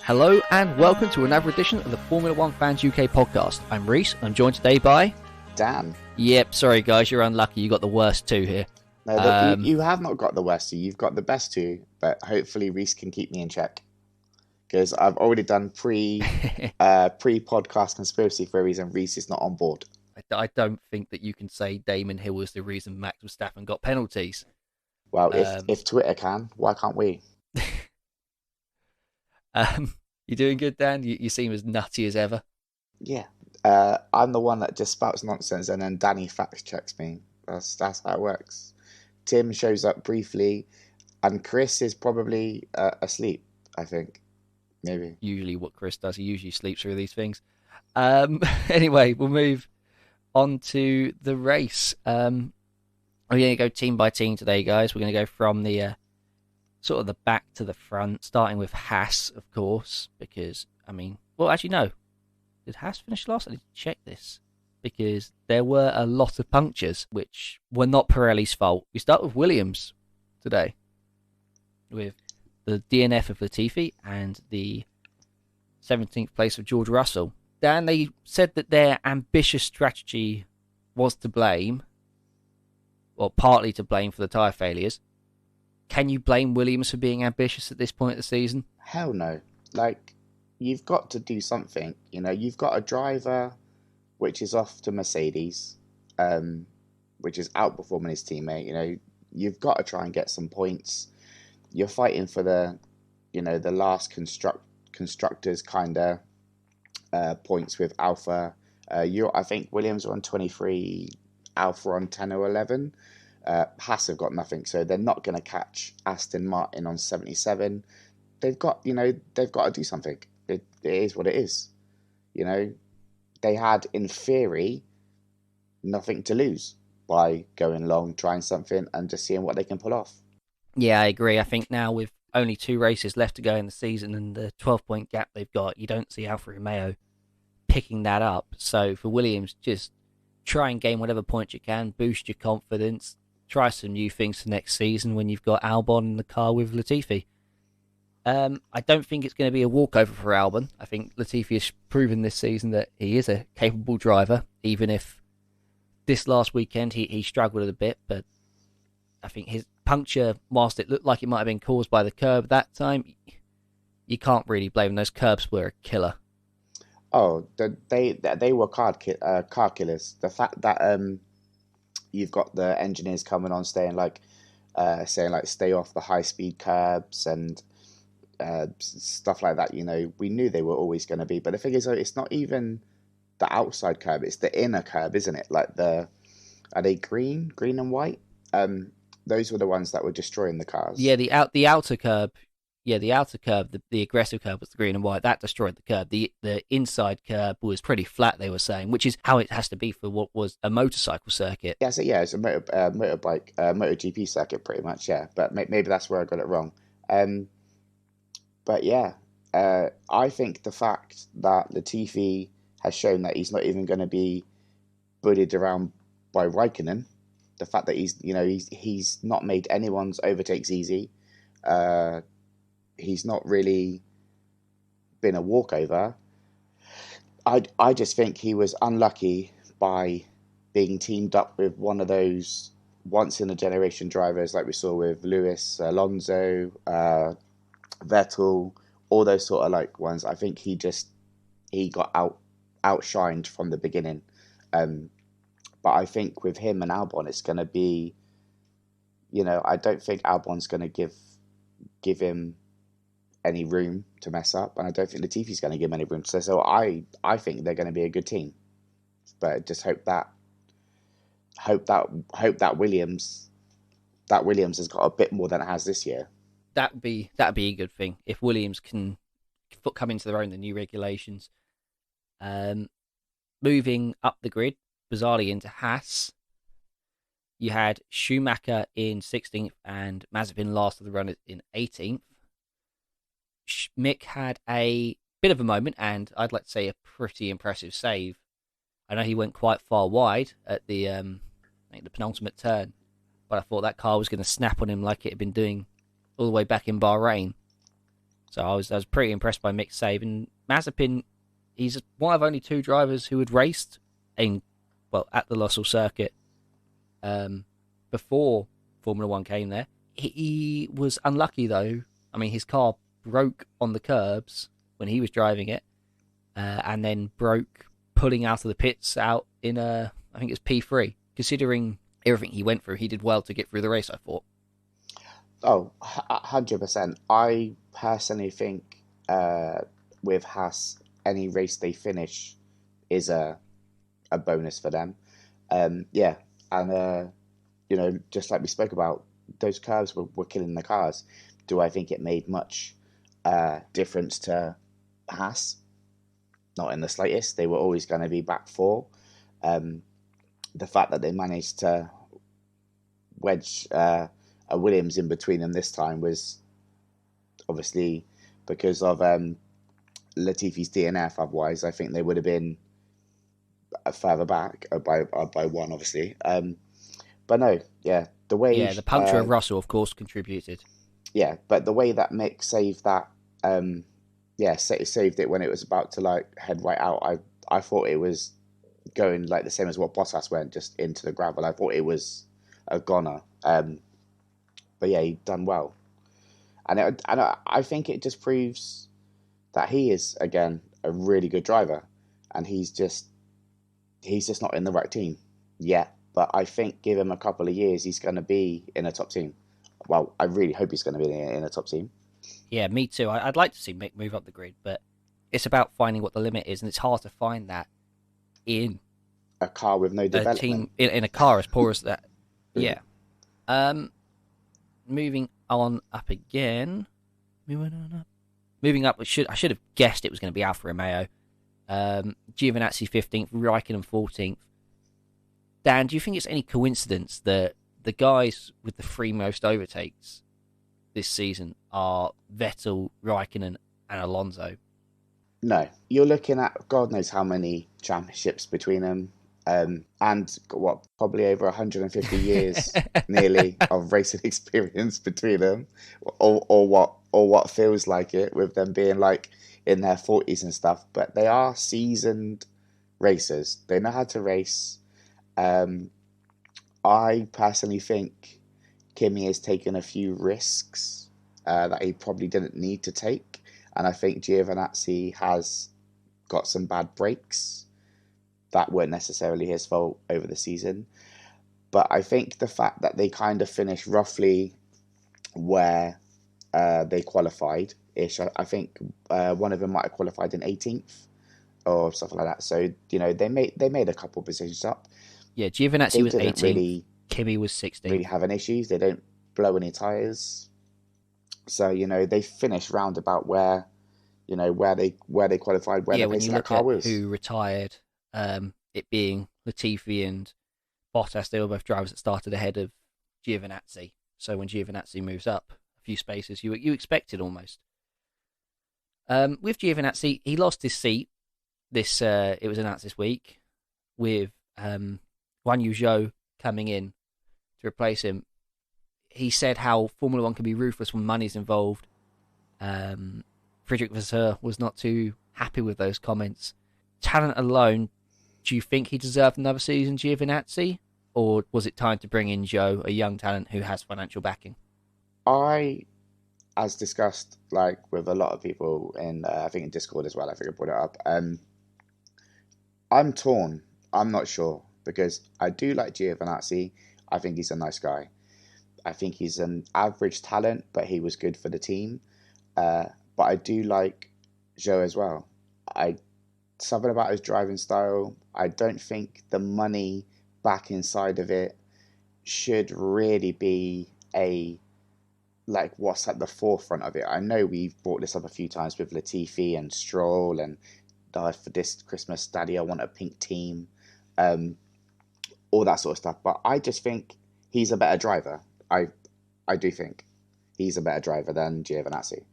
Hello and welcome to another edition of the Formula One Fans UK podcast. I'm Reece. I'm joined today by Dan. Yep, sorry guys, you're unlucky. You got the worst two here. No, you have not got the worst two. You've got the best two, but hopefully Reece can keep me in check because I've already done pre-podcast conspiracy theories, and Reece is not on board. I don't think that you can say Damon Hill was the reason Max Verstappen got penalties. Well, if Twitter can, why can't we? You doing good, Dan? You seem as nutty as ever. Yeah, I'm the one that just spouts nonsense, and then Danny fact checks me. That's how it works. Tim shows up briefly, and Chris is probably asleep. I think, maybe. Usually, what Chris does, he usually sleeps through these things. Anyway, we'll move on to the race. We're going to go team by team today, guys. We're going to go from the sort of the back to the front, starting with Haas, of course, because, actually, no. Did Haas finish last? I need to check this, because there were a lot of punctures, which were not Pirelli's fault. We start with Williams today, with the DNF of Latifi and the 17th place of George Russell. Dan, they said that their ambitious strategy was to blame, or partly to blame for the tyre failures. Can you blame Williams for being ambitious at this point of the season? Hell no. Like, you've got to do something. You know, you've got a driver which is off to Mercedes, which is outperforming his teammate. You know, you've got to try and get some points. You're fighting for the last constructors kind of points with Alpha. I think Williams are on 23, Alpha on 10 or 11. Haas have got nothing, so they're not going to catch Aston Martin on 77. They've got to do something. It is what it is. You know, they had, in theory, nothing to lose by going long, trying something, and just seeing what they can pull off. Yeah, I agree. I think now with only 2 races left to go in the season and the 12-point gap they've got, you don't see Alfa Romeo picking that up. So for Williams, just try and gain whatever points you can, boost your confidence, try some new things for next season when you've got Albon in the car with Latifi. I don't think it's going to be a walkover for Albon. I think Latifi has proven this season that he is a capable driver, even if this last weekend he struggled a bit. But I think his puncture, whilst it looked like it might have been caused by the curb that time, you can't really blame him. Those curbs were a killer. Oh, they were car killers. The fact that you've got the engineers coming on saying stay off the high speed curbs and stuff like that. You know, we knew they were always going to be. But the thing is, it's not even the outside curb; it's the inner curb, isn't it? Like are they green and white? Those were the ones that were destroying the cars. Yeah, the outer curb. Yeah, the outer curb, the aggressive curb was the green and white. That destroyed the curb. The inside curb was pretty flat, they were saying, which is how it has to be for what was a motorcycle circuit. Yeah, it's a motorbike, MotoGP circuit pretty much, yeah. But maybe that's where I got it wrong. But yeah, I think the fact that Latifi has shown that he's not even going to be bullied around by Raikkonen, the fact that he's not made anyone's overtakes easy, he's not really been a walkover. I just think he was unlucky by being teamed up with one of those once-in-a-generation drivers like we saw with Lewis, Alonso, Vettel, all those sort of like ones. I think he got outshined from the beginning. But I think with him and Albon, it's going to be, I don't think Albon's going to give him any room to mess up, and I don't think Latifi's going to give him any room. So I think they're going to be a good team, but just hope that Williams has got a bit more than it has this year. That'd be a good thing if Williams can come into their own, the new regulations. Moving up the grid, bizarrely into Haas, you had Schumacher in 16th and Mazepin last of the run in 18th. Mick had a bit of a moment, and I'd like to say a pretty impressive save. I know he went quite far wide at the penultimate turn, but I thought that car was going to snap on him like it had been doing all the way back in Bahrain. So I was pretty impressed by Mick's save. And Mazepin, he's one of only two drivers who had raced at the Losail circuit before Formula One came there. He was unlucky though. I mean, his car broke on the curbs when he was driving it, and then broke pulling out of the pits out in I think it's P3. Considering everything he went through, he did well to get through the race, I thought. Oh, 100%. I personally think with Haas, any race they finish is a bonus for them. Yeah, and just like we spoke about, those curves were killing the cars. Do I think it made much difference to Haas? Not in the slightest. They were always going to be back four. The fact that they managed to wedge a Williams in between them this time was obviously because of Latifi's DNF. Otherwise, I think they would have been further back by one, obviously. But no, yeah, the way Yeah, the puncture of Russell, of course, contributed. yeah, but the way that Mick saved that, saved it when it was about to like head right out. I thought it was going like the same as what Bottas went, just into the gravel. I thought it was a goner. But yeah, he done well, and I think it just proves that he is again a really good driver, and he's just not in the right team yet. But I think give him a couple of years, he's going to be in a top team. Well, I really hope he's going to be in a top team. Yeah, me too. I'd like to see Mick move up the grid, but it's about finding what the limit is, and it's hard to find that in A car with no a development. team in a car as poor as that. Yeah. Moving on up again. Moving up. I should have guessed it was going to be Alfa Romeo. Giovinazzi 15th, Raikkonen 14th. Dan, do you think it's any coincidence that the guys with the three most overtakes this season are Vettel, Raikkonen, and Alonso? No, you're looking at God knows how many championships between them, and what probably over 150 years nearly of racing experience between them, or what feels like it with them being like in their 40s and stuff. But they are seasoned racers. They know how to race. I personally think Kimi has taken a few risks that he probably didn't need to take. And I think Giovinazzi has got some bad breaks that weren't necessarily his fault over the season. But I think the fact that they kind of finished roughly where they qualified ish, I think one of them might have qualified in 18th or something like that. So, they made a couple positions up. Yeah, Giovinazzi They was didn't 18th, really Kimi was 16th. really have any issues. They don't blow any tyres. So, they finished round about where they qualified, where the when pace you of that look car at was. who retired, it being Latifi and Bottas, they were both drivers that started ahead of Giovinazzi. So when Giovinazzi moves up a few spaces, you expect it almost. With Giovinazzi, he lost his seat. It was announced this week with Guan Yu Zhou coming in to replace him. He said how Formula One can be ruthless when money's involved. Friedrich Vasseur was not too happy with those comments. Talent alone, do you think he deserved another season, Giovinazzi? Or was it time to bring in Zhou, a young talent who has financial backing? As discussed, like with a lot of people in, I think in Discord as well, I think I brought it up. I'm torn. I'm not sure because I do like Giovinazzi. I think he's a nice guy. I think he's an average talent, but he was good for the team. But I do like Zhou as well. Something about his driving style. I don't think the money back inside of it should really be what's at the forefront of it. I know we've brought this up a few times with Latifi and Stroll and for this Christmas, Daddy, I want a pink team, all that sort of stuff. But I just think he's a better driver. I do think he's a better driver than Giovinazzi.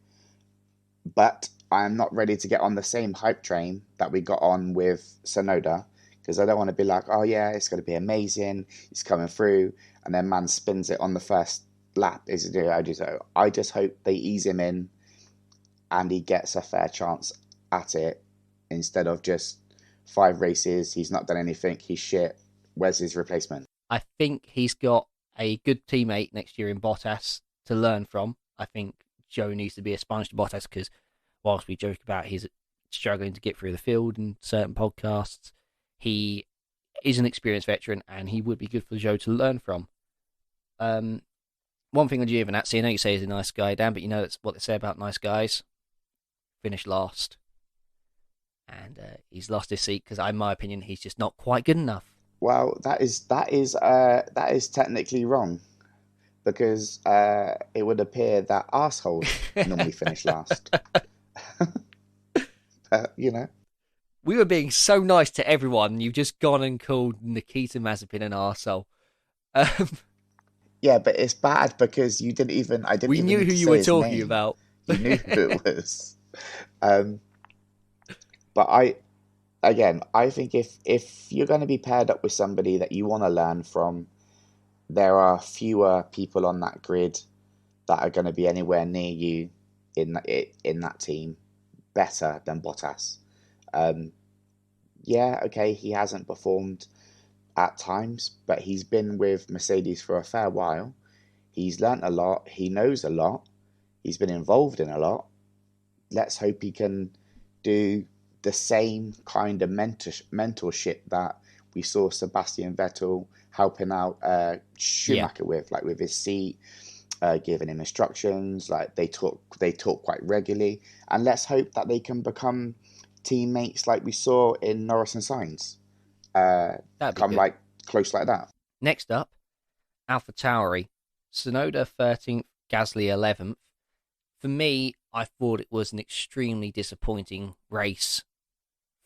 But I am not ready to get on the same hype train that we got on with Tsunoda because I don't want to be like, oh yeah, it's going to be amazing. He's coming through, and then man spins it on the first lap. I just hope they ease him in and he gets a fair chance at it instead of just 5 races, he's not done anything, he's shit. Where's his replacement? I think he's got a good teammate next year in Bottas to learn from. I think Joe needs to be a sponge to Bottas because whilst we joke about he's struggling to get through the field in certain podcasts, he is an experienced veteran and he would be good for Joe to learn from. One thing on Giovinazzi, I know you say he's a nice guy, Dan, but you know that's what they say about nice guys. Finish last. And he's lost his seat because, in my opinion, he's just not quite good enough. Well, that is technically wrong because it would appear that assholes normally finish last. You know. We were being so nice to everyone, and you've just gone and called Nikita Mazepin an arsehole. Yeah, but it's bad because you didn't even. I didn't. We even knew need who to you say were his talking name. about. You knew who it was. But I think if you're going to be paired up with somebody that you want to learn from, there are fewer people on that grid that are going to be anywhere near you in that team better than Bottas. Yeah, okay, he hasn't performed at times, but he's been with Mercedes for a fair while. He's learnt a lot. He knows a lot. He's been involved in a lot. Let's hope he can do the same kind of mentorship that we saw Sebastian Vettel helping out Schumacher with, like with his seat, giving him instructions. Like they talk quite regularly, and let's hope that they can become teammates like we saw in Norris and Sainz. That'd be Come good. like close like that. Next up, AlphaTauri. Tsunoda 13th, Gasly 11th. For me, I thought it was an extremely disappointing race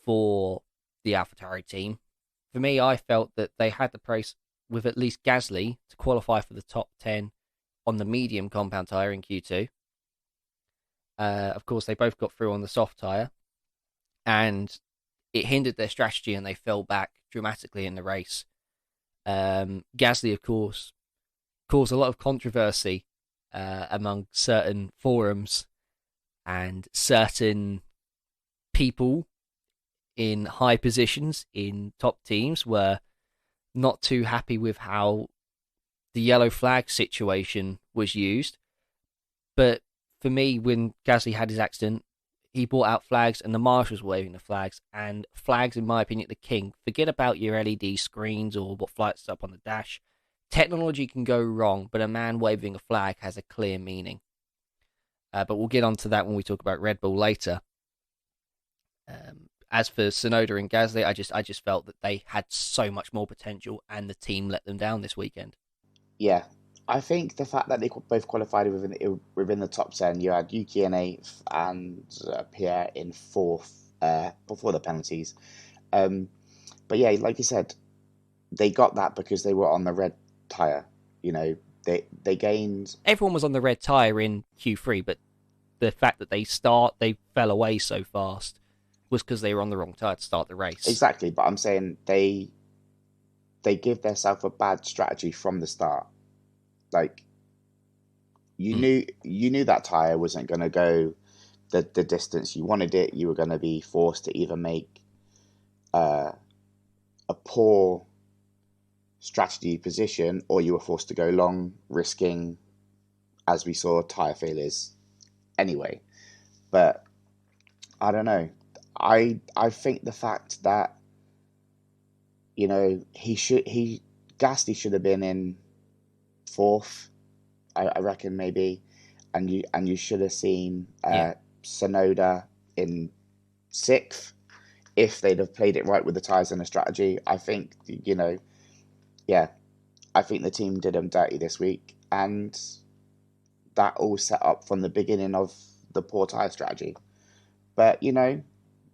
for the AlphaTauri team. For me, I felt that they had the pace with at least Gasly to qualify for the top 10 on the medium compound tyre in Q2. Of course, they both got through on the soft tyre, and it hindered their strategy and they fell back dramatically in the race. Gasly, of course, caused a lot of controversy among certain forums and certain people in high positions in top teams were not too happy with how the yellow flag situation was used. But for me, when Gasly had his accident, he brought out flags and the marshals were waving the flags. And flags, in my opinion, the king. Forget about your LED screens or what flights up on the dash. Technology can go wrong, but a man waving a flag has a clear meaning. But we'll get onto that when we talk about Red Bull later. As for Tsunoda and Gasly, I just felt that they had so much more potential, and the team let them down this weekend. Yeah, I think the fact that they both qualified within the top 10, you had Yuki in 8th and Pierre in 4th before the penalties. But yeah, like you said, they got that because they were on the red tyre. You know, they gained. Everyone was on the red tyre in Q3, but the fact that they fell away so fast was because they were on the wrong tyre to start the race. Exactly, but I'm saying they give themselves a bad strategy from the start. Like you knew that tyre wasn't going to go the distance you wanted it. You were going to be forced to either make a poor strategy position, or you were forced to go long, risking, as we saw, tyre failures. Anyway, but I don't know. I think the fact that Gasly should have been in 4th, I reckon maybe, and you should have seen Tsunoda in 6th if they'd have played it right with the tyres and the strategy. I think I think the team did them dirty this week, and that all set up from the beginning of the poor tyre strategy. But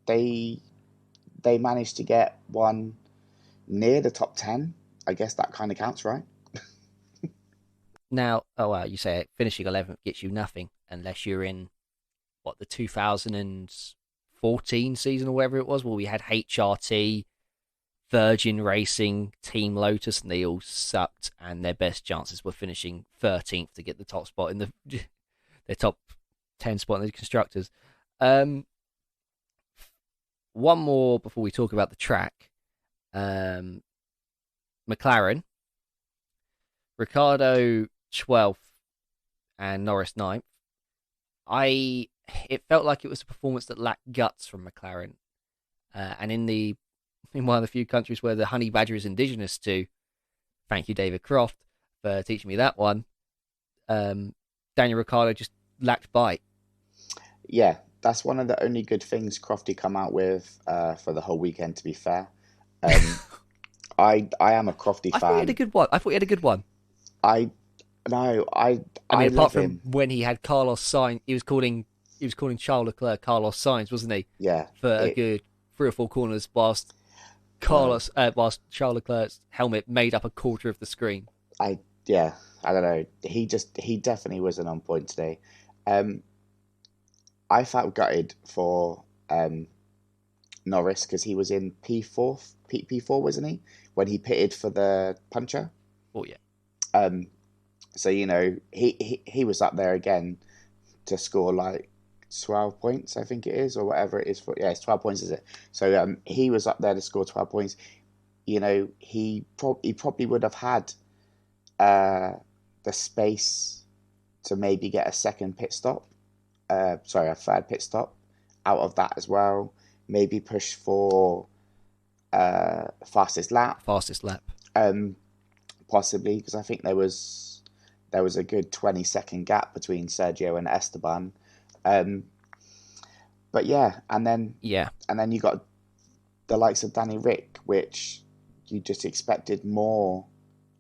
they managed to get one near the top 10. I guess that kind of counts, right? Now, you say it, finishing 11th gets you nothing unless you're in, the 2014 season or whatever it was, where we had HRT, Virgin Racing, Team Lotus, and they all sucked, and their best chances were finishing 13th to get the top spot in their top 10 spot in the constructors. One more before we talk about the track. McLaren, Ricardo 12th and Norris 9th. It felt like it was a performance that lacked guts from McLaren. And in one of the few countries where the honey badger is indigenous to, thank you, David Croft, for teaching me that one. Daniel Ricciardo just lacked bite. Yeah, that's one of the only good things Crofty come out with for the whole weekend, to be fair. I am a Crofty fan. I thought he had a good one. I mean, apart love from him. when he had Carlos Sainz, he was calling Charles Leclerc Carlos Sainz, wasn't he? Yeah. For a good 3 or 4 corners, whilst Charles Leclerc's helmet made up a quarter of the screen. I don't know. He definitely wasn't on point today. I felt gutted for Norris because he was in P4, wasn't he? When he pitted for the puncher. Oh yeah. So he was up there again to score like 12 points, I think it is, or whatever it is it's 12 points, is it? So he was up there to score 12 points. He probably would have had the space to maybe get a second pit stop. A third pit stop out of that as well. Maybe push for fastest lap. Possibly, because I think there was a good 20-second gap between Sergio and Esteban. But yeah, and then you got the likes of Danny Rick, which you just expected more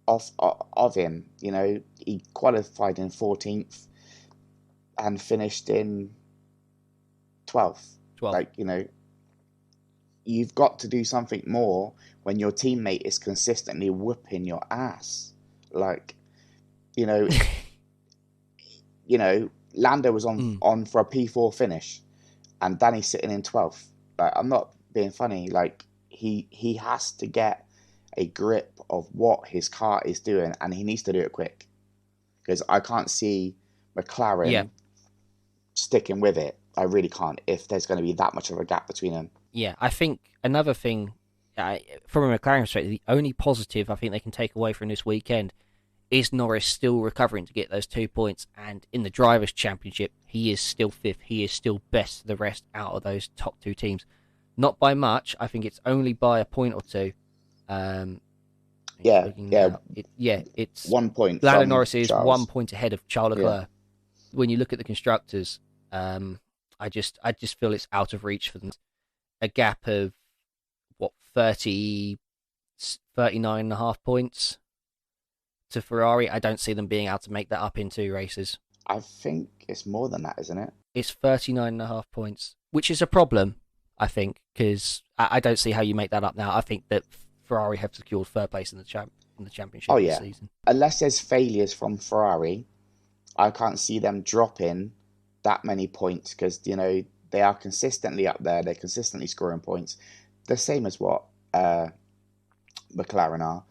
of him. He qualified in 14th and finished in 12th. You've got to do something more when your teammate is consistently whooping your ass. Lando was on for a P4 finish, and Danny's sitting in 12th. I'm not being funny. He has to get a grip of what his car is doing, and he needs to do it quick, because I can't see McLaren sticking with it. I really can't, if there's going to be that much of a gap between them. Yeah, I think another thing, from a McLaren perspective, the only positive I think they can take away from this weekend is Norris still recovering to get those 2 points. And in the Drivers' Championship, he is still 5th. He is still best of the rest out of those top 2 teams. Not by much. I think it's only by a point or 2. It's 1 point. Lando Norris is Charles. 1 point ahead of Charles Leclerc. When you look at the constructors, I just feel it's out of reach for them. A gap of 39 and a half points to Ferrari. I don't see them being able to make that up in 2 races. I think it's more than that, isn't it? It's 39 and a half points, which is a problem, I think, because I don't see how you make that up now. I think that Ferrari have secured 3rd place in the championship this season. Unless there's failures from Ferrari, I can't see them dropping that many points, because they are consistently up there. They're consistently scoring points, the same as what McLaren are.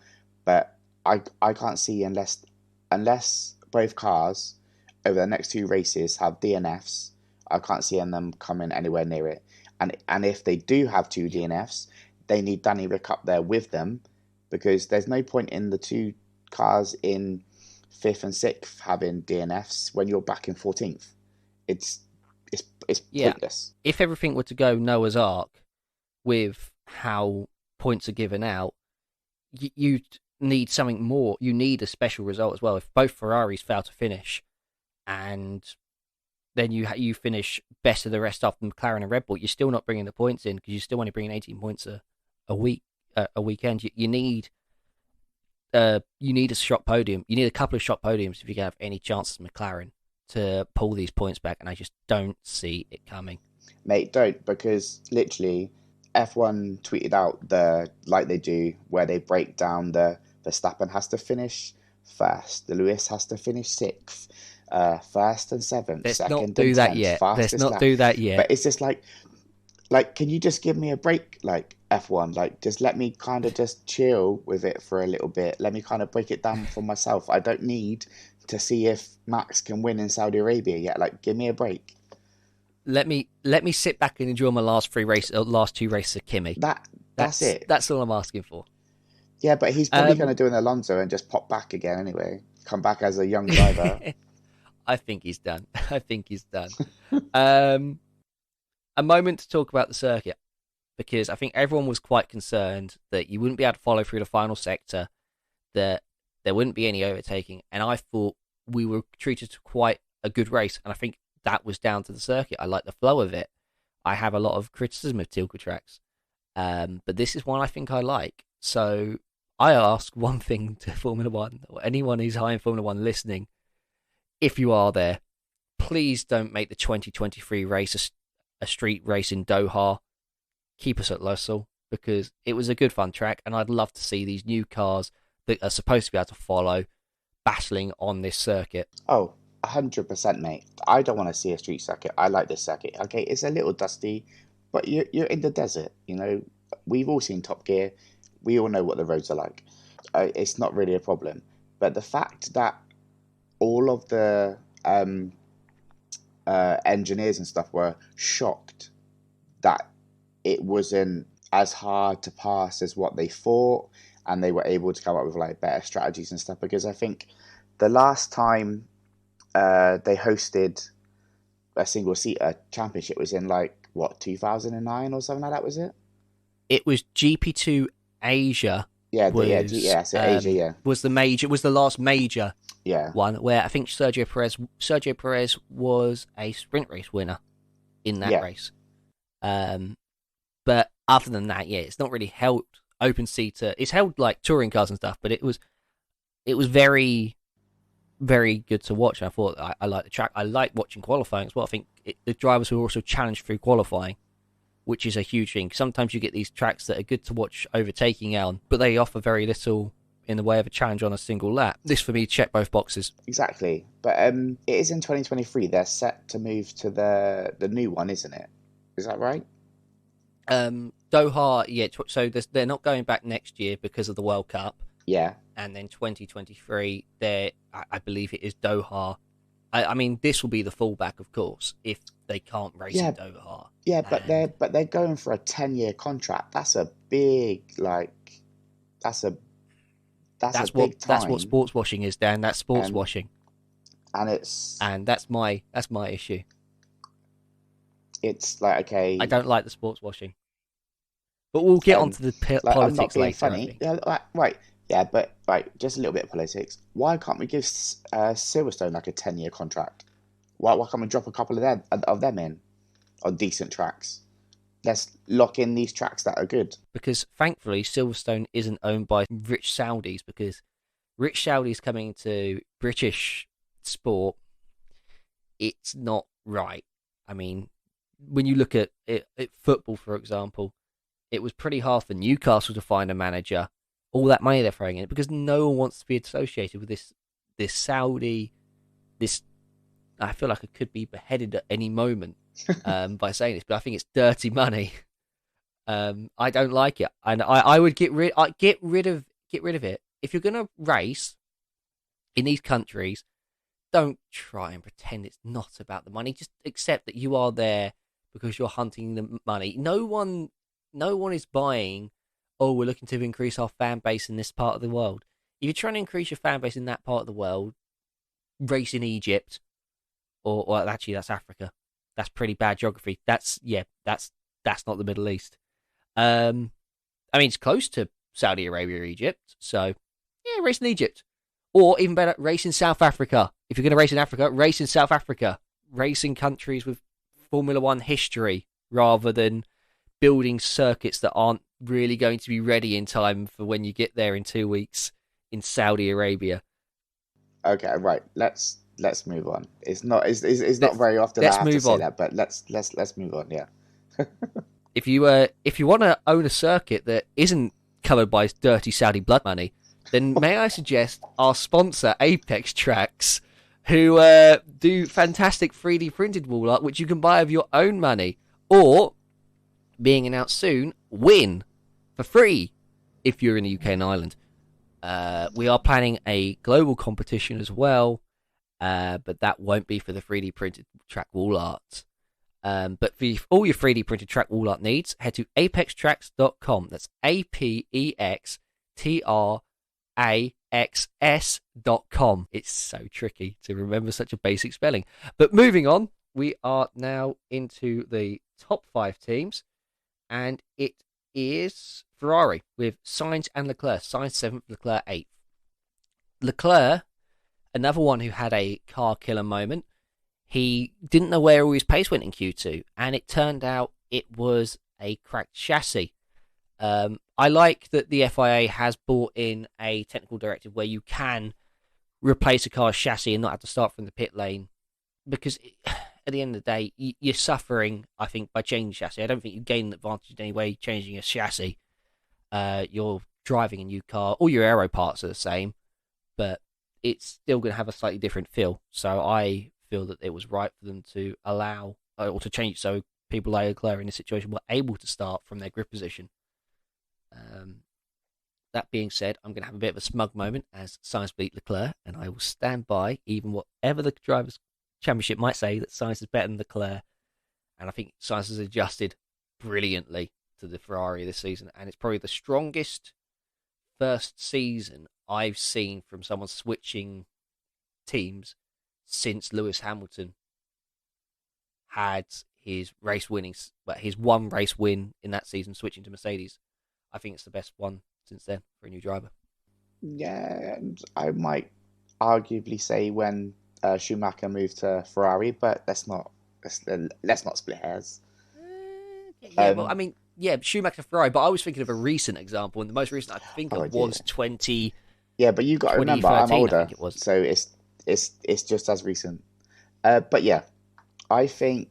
But I can't see, unless both cars over the next 2 races have DNFs, I can't see them coming anywhere near it. And if they do have 2 DNFs, they need Danny Rick up there with them, because there's no point in the 2 cars in 5th and 6th having DNFs when you're back in 14th. It's pointless. If everything were to go Noah's Ark with how points are given out, you need something more. You need a special result as well. If both Ferraris fail to finish, and then you finish best of the rest after McLaren and Red Bull, you're still not bringing the points in, because you're still only bringing 18 points a weekend. You need a shot podium. You need a couple of shot podiums if you have any chances, McLaren, to pull these points back, and I just don't see it coming. Mate, don't, because literally F1 tweeted out like they do, where they break down the Verstappen has to finish first, the Lewis has to finish 6th, first and 7th, Let's second not do and that 10th, yet. fastest Let's not lap. do that yet. But it's just like, can you just give me a break, F1? Just let me kind of just chill with it for a little bit. Let me kind of break it down for myself. I don't need to see if Max can win in Saudi Arabia yet. Give me a break. let me sit back and enjoy my last two races of Kimi. That's it. That's all I'm asking for. Yeah, but he's probably going to do an Alonso and just pop back again anyway. Come back as a young driver. I think he's done. I think he's done. A moment to talk about the circuit, because I think everyone was quite concerned that you wouldn't be able to follow through the final sector, that there wouldn't be any overtaking, and I thought we were treated to quite a good race, and I think that was down to the circuit. I like the flow of it. I have a lot of criticism of Tilke tracks, but this is one I think I like. So I ask one thing to Formula One, or anyone who's high in Formula One listening, if you are there, please don't make the 2023 race a street race in Doha. Keep us at Losail, because it was a good fun track, and I'd love to see these new cars that are supposed to be able to follow battling on this circuit. Oh, 100%, mate. I don't want to see a street circuit. I like this circuit. Okay, it's a little dusty, but you're in the desert. You know, we've all seen Top Gear. We all know what the roads are like. It's not really a problem. But the fact that all of the engineers and stuff were shocked that it wasn't as hard to pass as what they thought, and they were able to come up with like better strategies and stuff, because I think the last time they hosted a single-seater championship was in 2009 or something like that, was it? It was GP2 Asia. Asia was the last major yeah. one, where I think Sergio Perez was a sprint race winner in that race. But other than that, it's not really held open seater. It's held like touring cars and stuff, but it was very, very good to watch. I thought I like the track. I like watching qualifying as well. I think the drivers were also challenged through qualifying, which is a huge thing. Sometimes you get these tracks that are good to watch overtaking on, but they offer very little in the way of a challenge on a single lap. This, for me, checked both boxes. Exactly. But it is in 2023. They're set to move to the new one, isn't it? Is that right? Doha, so they're not going back next year because of the World Cup. Yeah. And then 2023, I believe it is Doha. I mean, this will be the fallback, of course, if they can't race in Doha. Yeah, but they're going for a 10-year contract. That's a big that's a big time. That's what sports washing is, Dan. That's sports washing, and that's my issue. It's like, okay, I don't like the sports washing, but we'll get onto the politics I'm not being later. Funny. Yeah, right. Yeah, but just a little bit of politics. Why can't we give Silverstone a 10-year contract? Why can't we drop a couple of them in on decent tracks? Let's lock in these tracks that are good. Because thankfully, Silverstone isn't owned by rich Saudis, because rich Saudis coming to British sport, it's not right. I mean, when you look at football, for example, it was pretty hard for Newcastle to find a manager. All that money they're throwing in it, because no one wants to be associated with this Saudi. I feel like I could be beheaded at any moment by saying this, but I think it's dirty money. I don't like it, and I would get rid of it. If you're gonna race in these countries, don't try and pretend it's not about the money. Just accept that you are there because you're hunting the money. No one is buying, oh, we're looking to increase our fan base in this part of the world. If you're trying to increase your fan base in that part of the world, race in Egypt, or actually that's Africa. That's pretty bad geography. That's not the Middle East. I mean, it's close to Saudi Arabia or Egypt, so yeah, race in Egypt. Or even better, race in South Africa. If you're going to race in Africa, race in South Africa. Race in countries with Formula One history, rather than building circuits that aren't really going to be ready in time for when you get there in 2 weeks in Saudi Arabia. Okay, right. Let's move on. It's not very often I have to say that, but let's move on. Yeah. If you want to own a circuit that isn't covered by dirty Saudi blood money, then may I suggest our sponsor Apex Tracks, who do fantastic 3D printed wall art, which you can buy with your own money, or, being announced soon, win for free if you're in the UK and Ireland. We are planning a global competition as well, but that won't be for the 3D printed track wall art. But for all your 3D printed track wall art needs, head to apextracks.com. That's APEXTRAXS.com. It's so tricky to remember such a basic spelling. But moving on, we are now into the top 5 teams, and it is Ferrari with Sainz and Leclerc. Sainz 7th, Leclerc 8th. Leclerc, another one who had a car killer moment. He didn't know where all his pace went in Q2, and it turned out it was a cracked chassis. I like that the FIA has brought in a technical directive where you can replace a car's chassis and not have to start from the pit lane, because at the end of the day, you're suffering, I think, by changing chassis. I don't think you gain an advantage in any way changing a chassis. You're driving a new car. All your aero parts are the same, but it's still going to have a slightly different feel. So I feel that it was right for them to allow or to change so people like Leclerc in this situation were able to start from their grid position. That being said, I'm going to have a bit of a smug moment as Sainz beat Leclerc, and I will stand by even whatever the Drivers' Championship might say that Sainz is better than Leclerc. And I think Sainz has adjusted brilliantly to the Ferrari this season, and it's probably the strongest first season I've seen from someone switching teams since Lewis Hamilton had his race winnings, but his one race win in that season switching to Mercedes. I think it's the best one since then for a new driver. Yeah, and I might arguably say when Schumacher moved to Ferrari, but let's not split hairs. Yeah, well, I mean, yeah, Schumacher Ferrari, but I was thinking of a recent example, and the most recent I think of was 20. Yeah, but you got to remember, I'm older, I think it was. so it's just as recent. But yeah, I think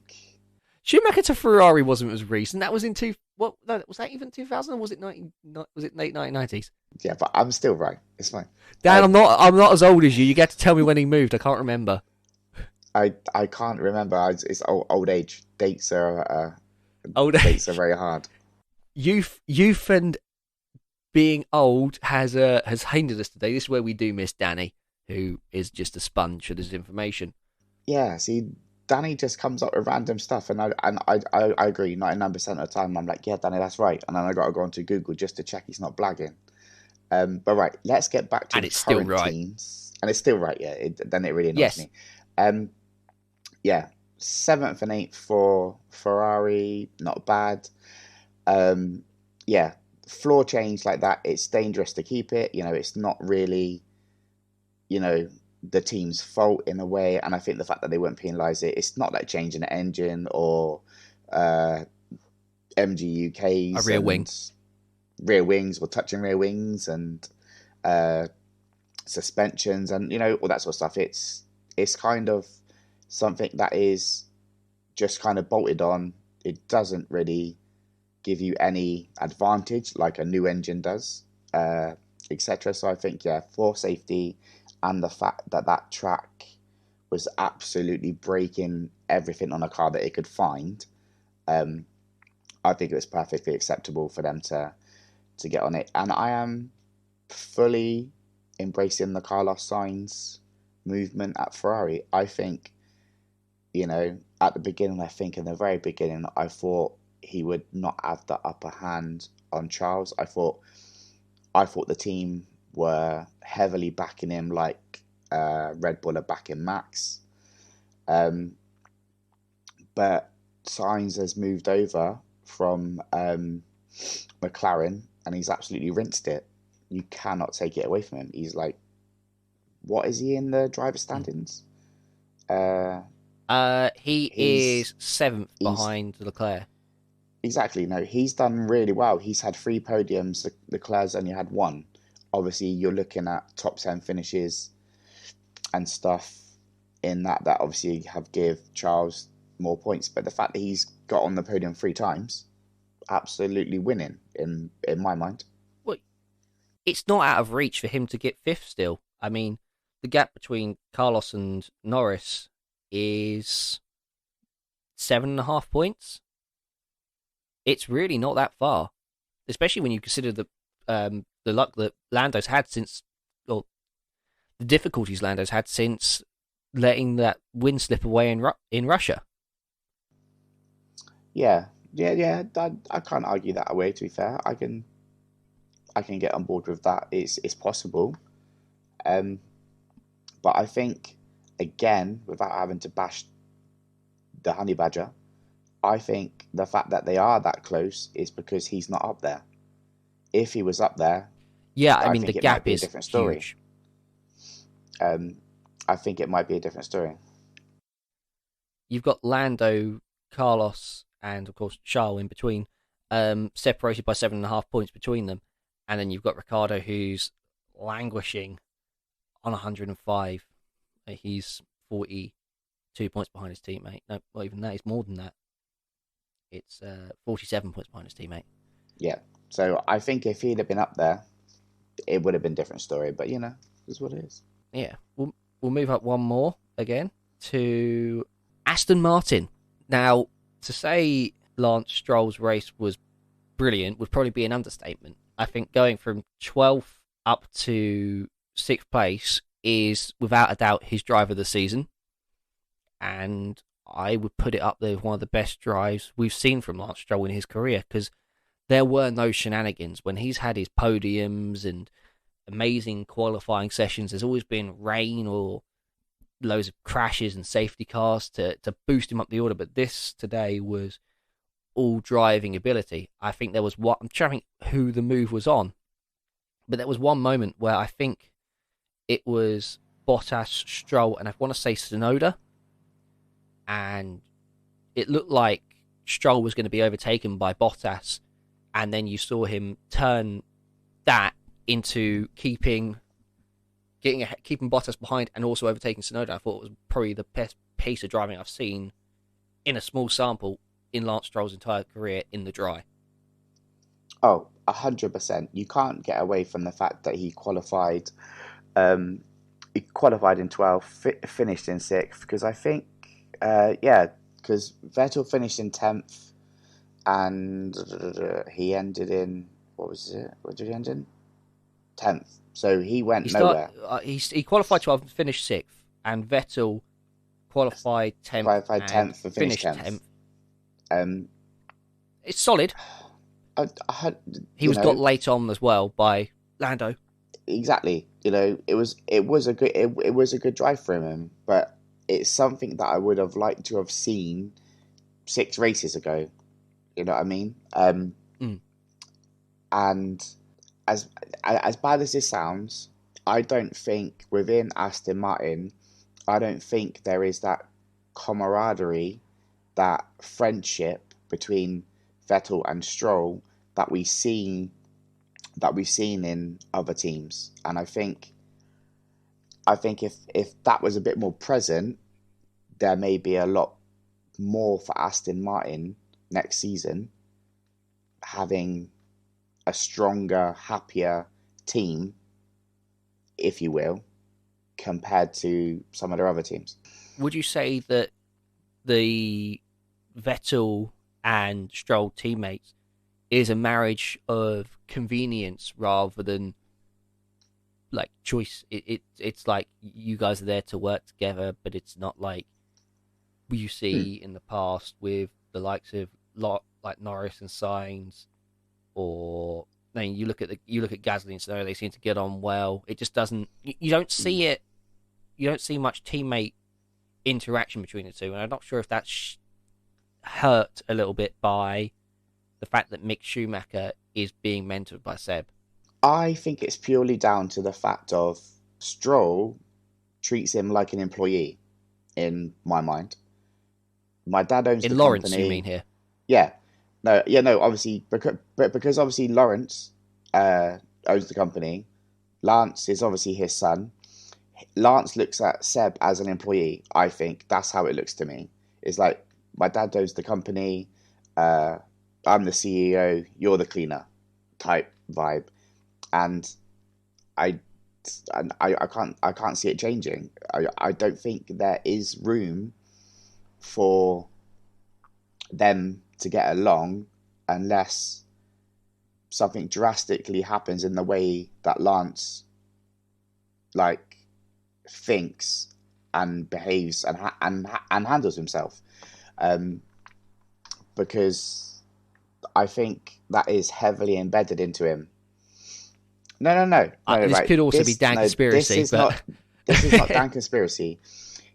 Schumacher to Ferrari wasn't as recent. That was in what? No, was that even 2000 or was it was it late 1990s? Yeah, but I'm still right. It's fine. Dan, I'm not as old as you. You get to tell me when he moved. I can't remember. I can't remember. It's old age. Dates are very hard. Youth and being old has hindered us today. This is where we do miss Danny, who is just a sponge for this information. Yeah, see, Danny just comes up with random stuff, and I agree. 99% of the time, I'm like, yeah, Danny, that's right, and then I got to go onto Google just to check he's not blagging. But right, let's get back to the current teams, and it's still right. Yeah, then it really annoys me. Yeah, 7th and 8th for Ferrari, not bad. Yeah, floor change like that, it's dangerous to keep it. You know, it's not really, the team's fault in a way. And I think the fact that they won't penalise it's not like changing an engine or MGUKs. A rear wings or touching rear wings and suspensions and, all that sort of stuff. It's kind of something that is just kind of bolted on. It doesn't really give you any advantage like a new engine does, etc. So I think, for safety and the fact that track was absolutely breaking everything on a car that it could find, I think it was perfectly acceptable for them to get on it. And I am fully embracing the Carlos Sainz movement at Ferrari. I think, at the beginning, in the very beginning, I thought he would not have the upper hand on Charles. I thought the team were heavily backing him like Red Bull are backing Max. But Sainz has moved over from McLaren and he's absolutely rinsed it. You cannot take it away from him. He's like, what is he in the driver standings? He is 7th behind Leclerc. Exactly. No, he's done really well. He's had 3 podiums. Leclerc's only had 1. Obviously, you're looking at top 10 finishes and stuff in that obviously have give Charles more points. But the fact that he's got on the podium 3 times, absolutely winning in my mind. Well, it's not out of reach for him to get 5th still. I mean, the gap between Carlos and Norris is 7.5 points. It's really not that far, especially when you consider the luck that Lando's had since, or the difficulties Lando's had since letting that win slip away in Russia. yeah. I can't argue that away. To be fair, I can get on board with that. It's possible. Um, but I think again, without having to bash the honey badger, I think the fact that they are that close is because he's not up there. If he was up there, Yeah, I I mean the think it might gap be a is different story. huge. Um, I think it might be a different story. You've got Lando, Carlos, and of course Charles in between, separated by 7.5 points between them, and then you've got Ricardo who's languishing on 105. He's 42 points behind his teammate. No, not even that. It's more than that. It's 47 points behind his teammate. Yeah. So I think if he'd have been up there, it would have been a different story. But it's what it is. Yeah, we'll move up one more again to Aston Martin. Now, to say Lance Stroll's race was brilliant would probably be an understatement. I think going from 12th up to 6th place is without a doubt his drive of the season. And I would put it up there with one of the best drives we've seen from Lance Stroll in his career, because there were no shenanigans. When he's had his podiums and amazing qualifying sessions, there's always been rain or loads of crashes and safety cars to boost him up the order. But this today was all driving ability. I think there was I'm trying to think who the move was on, but there was one moment where I think it was Bottas, Stroll, and I want to say Tsunoda, and it looked like Stroll was going to be overtaken by Bottas, and then you saw him turn that into keeping Bottas behind and also overtaking Tsunoda. I thought it was probably the best piece of driving I've seen in a small sample in Lance Stroll's entire career in the dry. Oh, 100%. You can't get away from the fact that he qualified. He qualified in 12th, finished in 6th, because I think, because Vettel finished in 10th, and he ended in, what was it? What did he end in? 10th. So he went nowhere. He qualified 12th and finished 6th, and Vettel qualified 10th Qualified and 10th and finished finished 10th. 10th. It's solid. He was got late on as well by Lando. Exactly. It was a good drive from him, but it's something that I would have liked to have seen 6 races ago. You know what I mean? And as bad as this sounds, I don't think within Aston Martin, I don't think there is that camaraderie, that friendship between Vettel and Stroll that we've seen in other teams. And I think if that was a bit more present, there may be a lot more for Aston Martin next season, having a stronger, happier team, if you will, compared to some of their other teams. Would you say that the Vettel and Stroll teammates is a marriage of convenience rather than like choice? It's like you guys are there to work together, but it's not like you see in the past with the likes of like Norris and Sainz, or I mean, you look at Gasly and Tsunoda, they seem to get on well. It just doesn't. You don't see it. You don't see much teammate interaction between the two, and I'm not sure if that's hurt a little bit by the fact that Mick Schumacher is being mentored by Seb. I think it's purely down to the fact of Stroll treats him like an employee, in my mind. My dad owns In the Lawrence, company. you mean here? Yeah. No, obviously, because obviously Lawrence owns the company. Lance is obviously his son. Lance looks at Seb as an employee. I think that's how it looks to me. It's like, my dad owns the company. I'm the CEO. You're the cleaner, type vibe. And I can't see it changing. I don't think there is room for them to get along unless something drastically happens in the way that Lance thinks and behaves and handles himself. because I think that is heavily embedded into him. No, This right. could also be This Dan no, this conspiracy, is but not this is not Dan conspiracy.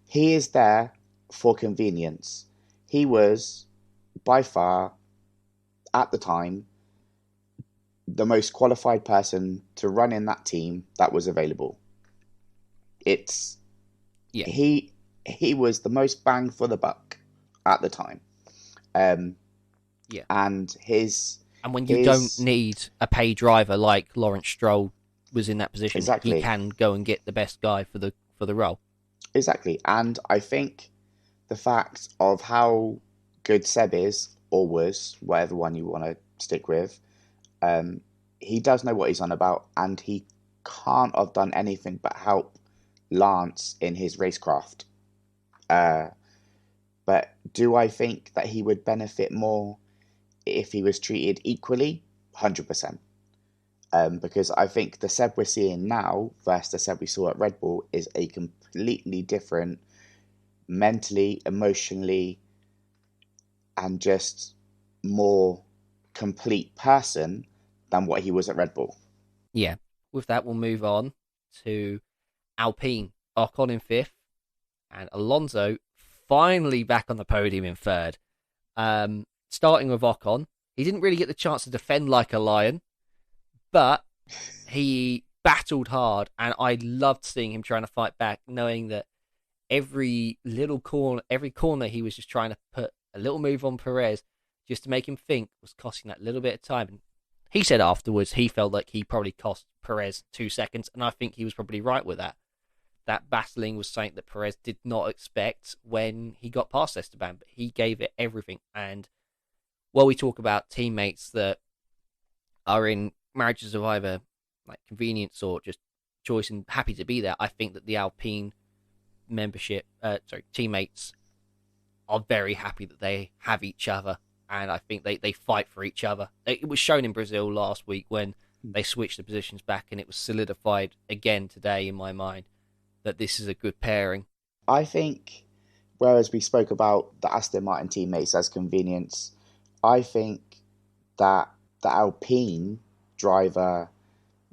He is there for convenience. He was by far at the time the most qualified person to run in that team that was available. It's yeah, he was the most bang for the buck at the time. Um, yeah. and And when you don't his need a pay driver like Lawrence Stroll was in that position, he exactly can go and get the best guy for the role. exactly, and I think the fact of how good Seb is or was, whatever one you want to stick with, um, he does know what he's on about, and he can't have done anything but help Lance in his racecraft. Uh, but do I think that he would benefit more if he was treated equally? 100%. Because I think the Seb we're seeing now versus the Seb we saw at Red Bull is a completely different mentally, emotionally, and just more complete person than what he was at Red Bull. Yeah. With that, we'll move on to Alpine. Ocon in fifth, and Alonso finally back on the podium in third. Starting with Ocon, he didn't really get the chance to defend like a lion, but he battled hard, and I loved seeing him trying to fight back, knowing that every corner he was just trying to put a little move on Perez just to make him think was costing that little bit of time. And he said afterwards he felt like he probably cost Perez 2 seconds, and I think he was probably right with that. That battling was something that Perez did not expect when he got past Esteban, but he gave it everything. And while we talk about teammates that are in marriages of either like convenience or just choice and happy to be there, I think that the Alpine teammates are very happy that they have each other, and I think they fight for each other. It was shown in Brazil last week when they switched the positions back, and it was solidified again today in my mind that this is a good pairing. I think, whereas we spoke about the Aston Martin teammates as convenience, I think that the Alpine driver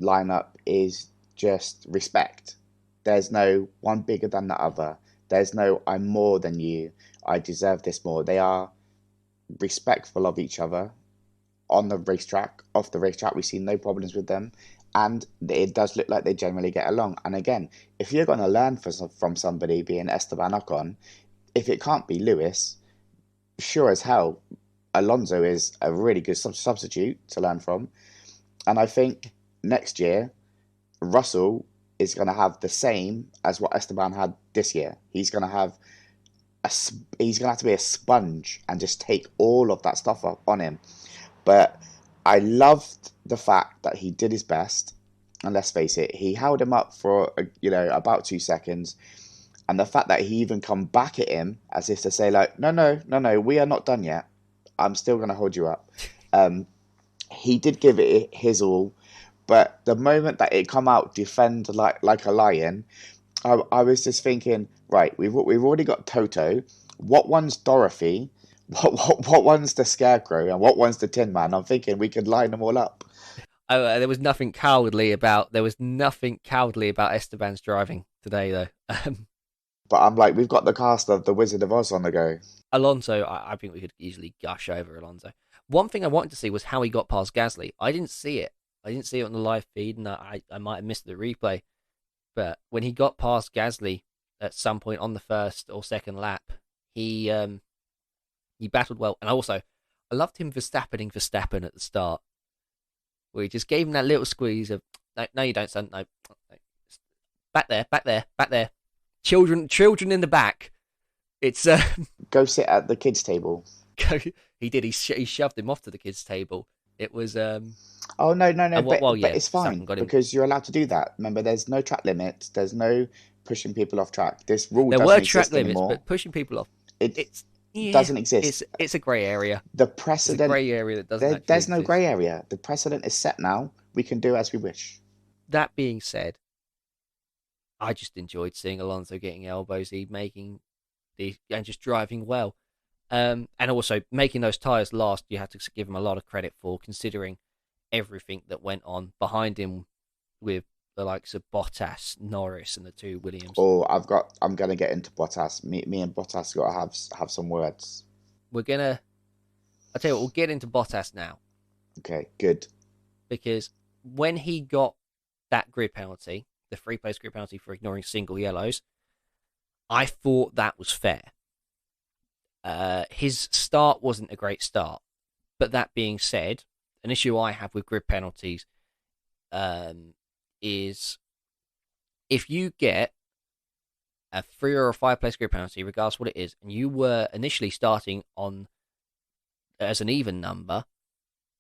lineup is just respect. There's no one bigger than the other. There's no I'm more than you. I deserve this more. They are respectful of each other on the racetrack, off the racetrack. We see no problems with them, and it does look like they generally get along. And again, if you're going to learn from somebody being Esteban Ocon, if it can't be Lewis, sure as hell, Alonso is a really good substitute to learn from. And I think next year, Russell is going to have the same as what Esteban had this year. He's going to have to be a sponge and just take all of that stuff up on him. But I loved the fact that he did his best, and let's face it, he held him up for about 2 seconds, and the fact that he even come back at him as if to say like, no, we are not done yet. I'm still going to hold you up. He did give it his all, but the moment that it come out defend like a lion, I was just thinking, right, we've already got Toto. What one's Dorothy? What one's the Scarecrow? And what one's the Tin Man? I'm thinking we could line them all up. There was nothing cowardly about Esteban's driving today, though. But I'm like, we've got the cast of The Wizard of Oz on the go. Alonso, I think we could easily gush over Alonso. One thing I wanted to see was how he got past Gasly. I didn't see it. I didn't see it on the live feed, and I might have missed the replay. But when he got past Gasly at some point on the first or second lap, he battled well. And also, I loved him Verstappen at the start, where he just gave him that little squeeze of, no, you don't, son. No. Back there. Children in the back. It's Go sit at the kids' table. he did. He shoved him off to the kids' table. It was. Oh no! But Yeah, it's fine because you're allowed to do that. Remember, there's no track limits. There's no pushing people off track. This rule There doesn't were exist track limits, anymore. but pushing people off, It doesn't exist. It's a grey area. The It's a precedent. grey area that doesn't. There's no exist. grey area. The precedent is set now. We can do as we wish. That being said, I just enjoyed seeing Alonso getting elbows, and just driving well. And also making those tyres last, you have to give him a lot of credit for, considering everything that went on behind him with the likes of Bottas, Norris, and the two Williams. Oh, I'm gonna get into Bottas. Me and Bottas got to have some words. I'll tell you what, we'll get into Bottas now. Okay, good. Because when he got that grid penalty, the 3-place grid penalty for ignoring single yellows, I thought that was fair. His start wasn't a great start. But that being said, an issue I have with grid penalties is if you get a 3 or a 5-place grid penalty, regardless of what it is, and you were initially starting on as an even number,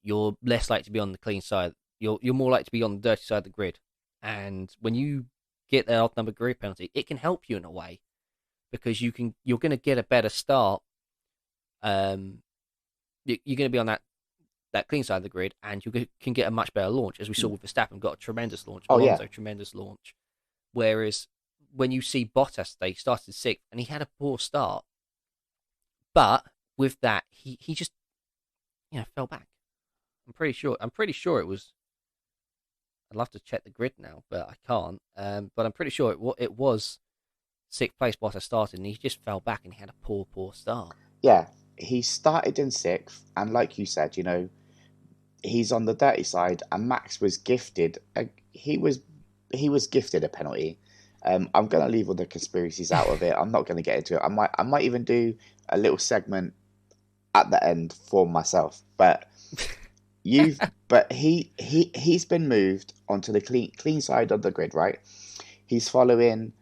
you're less likely to be on the clean side. You're more likely to be on the dirty side of the grid. And when you get that odd number grid penalty, it can help you in a way because you're going to get a better start. You're going to be on that clean side of the grid, and you can get a much better launch, as we saw with Verstappen, got a tremendous launch. Alonso, tremendous launch. Whereas when you see Bottas, they started 6th, and he had a poor start. But with that, he just fell back. I'm pretty sure it was. I'd love to check the grid now, but I can't. But I'm pretty sure it was 6th place Bottas started, and he just fell back, and he had a poor start. Yeah, he started in 6th, and like you said, he's on the dirty side, and Max was gifted. He was gifted a penalty. I'm going to leave all the conspiracies out of it. I'm not going to get into it. I might even do a little segment at the end for myself, but. But he's been moved onto the clean side of the grid, right? He's following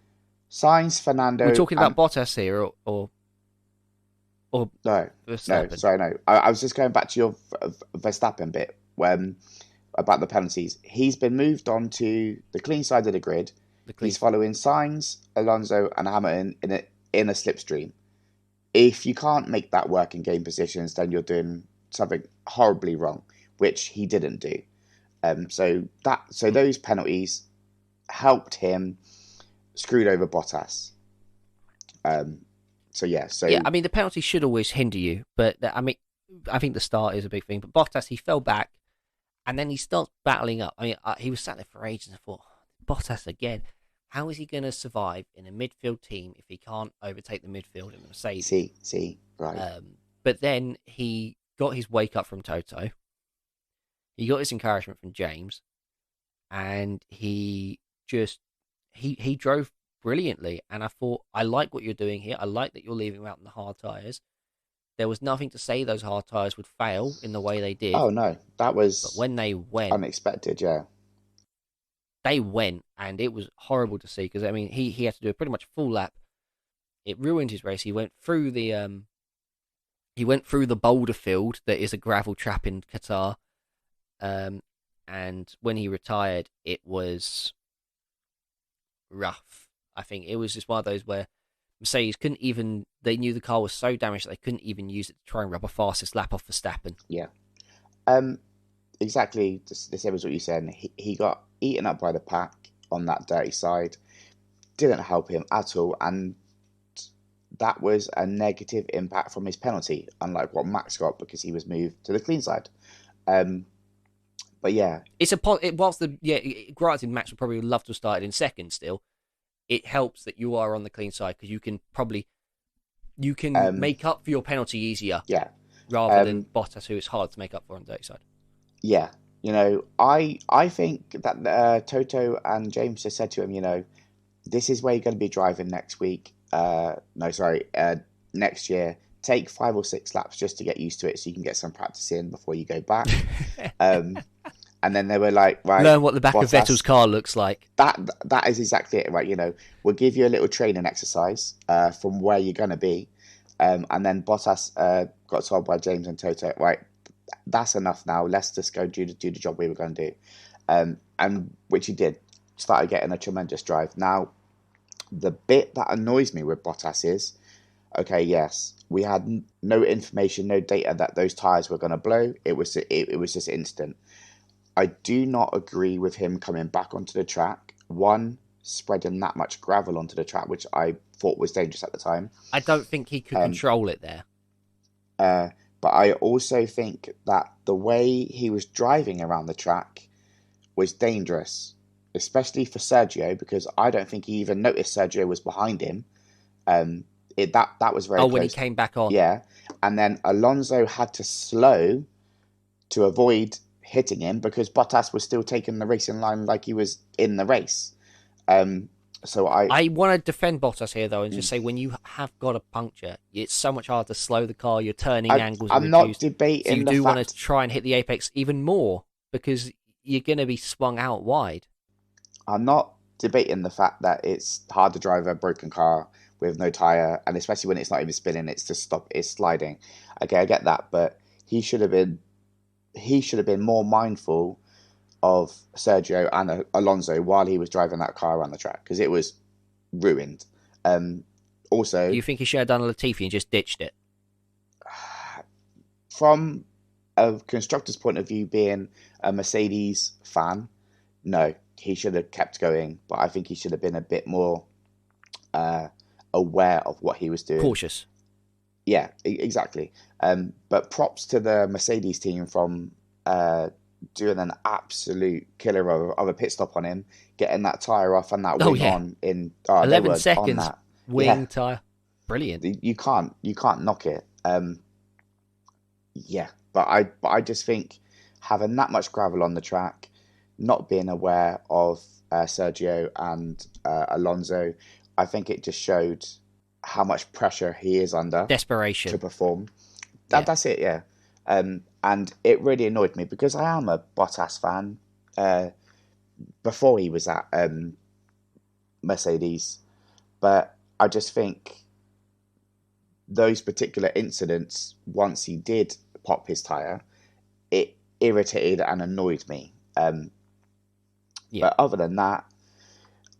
Sainz, Fernando. We're talking about Bottas here, or no, Verstappen. No. Sorry, no. I was just going back to your Verstappen bit about the penalties. He's been moved onto the clean side of the grid. He's following Sainz, Alonso, and Hamilton in a slipstream. If you can't make that work in game positions, then you're doing something horribly wrong, which he didn't do. So those penalties helped him screwed over Bottas. I mean, the penalty should always hinder you, but I mean, I think the start is a big thing. But Bottas, he fell back, and then he starts battling up. I mean, he was sat there for ages, and I thought, Bottas again. How is he going to survive in a midfield team if he can't overtake the midfield in the Mercedes? See, right. But then he got his wake up from Toto. He got his encouragement from James, and he drove brilliantly. And I thought, I like what you're doing here. I like that you're leaving him out in the hard tyres. There was nothing to say those hard tyres would fail in the way they did. Oh no, that was. But when they went, unexpected, yeah. They went, and it was horrible to see because I mean he had to do a pretty much full lap. It ruined his race. He went through the boulder field that is a gravel trap in Qatar. And when he retired, it was rough. I think it was just one of those where Mercedes they knew the car was so damaged that they couldn't even use it to try and rub a fastest lap off Verstappen. Yeah. Exactly the same as what you said. He got eaten up by the pack on that dirty side. Didn't help him at all, and that was a negative impact from his penalty, unlike what Max got because he was moved to the clean side. But yeah, granted, Max would probably love to have started in second. Still, it helps that you are on the clean side because you can make up for your penalty easier. Yeah, rather than Bottas, who is hard to make up for on the dirty side. Yeah, I think that Toto and James just said to him, this is where you're going to be driving next week. Next year. Take 5 or 6 laps just to get used to it, so you can get some practice in before you go back. And then they were like, right, learn what the back of Vettel's car looks like. That is exactly it, right? We'll give you a little training exercise from where you're going to be. And then Bottas got told by James and Toto, right, that's enough now. Let's just go do the job we were going to do. And which he did. Started getting a tremendous drive. Now, the bit that annoys me with Bottas is, okay, yes, we had no information, no data that those tyres were going to blow. It was just instant. I do not agree with him coming back onto the track. One, spreading that much gravel onto the track, which I thought was dangerous at the time. I don't think he could control it there. Uh, but I also think that the way he was driving around the track was dangerous, especially for Sergio, because I don't think he even noticed Sergio was behind him. Um, that was very Oh, when he close. came back on. Yeah, and then Alonso had to slow to avoid hitting him because Bottas was still taking the racing line like he was in the race. Um, so I want to defend Bottas here, though, and mm, just say when you have got a puncture, it's so much harder to slow the car. Your turning I angles are I'm not reduced. So debating you the do want to fact. try and hit the apex even more because you're going to be swung out wide. I'm not debating the fact that it's hard to drive a broken car with no tire, and especially when it's not even spinning, it's just stop, it's sliding. Okay, I get that, but he should have been he should have been more mindful of Sergio and Alonso while he was driving that car around the track because it was ruined. Um, Do Also, you think he should have done a Latifi and just ditched it? from a constructor's point of view, being a Mercedes fan, no, he should have kept going. But I think he should have been a bit more uh, aware of what he was doing. Cautious. Yeah, exactly. But props to the Mercedes team from doing an absolute killer of a pit stop on him, getting that tire off and that Oh, wing yeah. on in. Oh, they 11 were on seconds, that. Yeah, wing, tyre. Brilliant. you can't knock it. Yeah, but I just think having that much gravel on the track, not being aware of Sergio and Alonso, I think it just showed how much pressure he is under to Desperation. perform. Yeah. That's it, yeah. And it really annoyed me because I am a Bottas fan. Uh, Before he was at Mercedes, but I just think those particular incidents, once he did pop his tire, it irritated and annoyed me. Yeah. But other than that,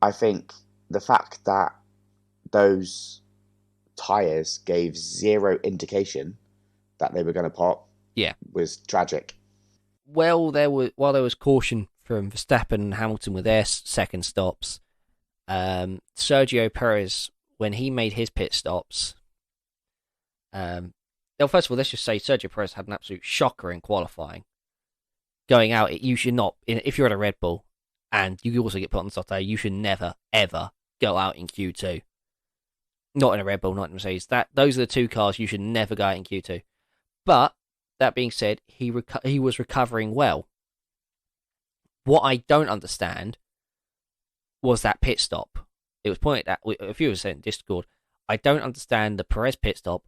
I think the fact that those tires gave zero indication that they were going to pop Yeah. was tragic. Well, while there was caution from Verstappen and Hamilton with their second stops, Sergio Perez, when he made his pit stops, well, first of all, let's just say Sergio Perez had an absolute shocker in qualifying. Going out, you should not, if you're at a Red Bull and you also get put on the soft air, you should never, ever go out in Q2. Not in a Red Bull, not in a Mercedes. Those are the two cars you should never go out in Q2. But that being said, he was recovering well. What I don't understand was that pit stop. It was pointed at a few of us in Discord. I don't understand the Perez pit stop.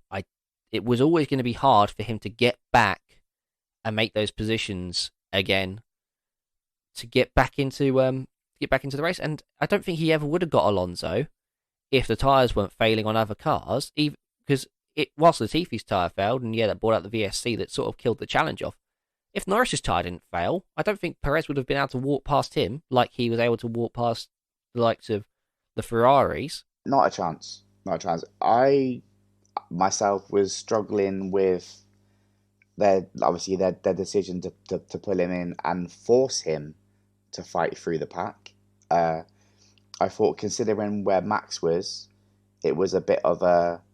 It was always going to be hard for him to get back and make those positions again to get back into the race. And I don't think he ever would have got Alonso if the tyres weren't failing on other cars. Even because whilst Latifi's tyre failed, and yeah, that brought out the VSC that sort of killed the challenge off. If Norris's tyre didn't fail, I don't think Perez would have been able to walk past him like he was able to walk past the likes of the Ferraris. Not a chance. Not a chance. I myself was struggling with their decision to pull him in and force him to fight through the pack. I thought, considering where Max was, it was a bit of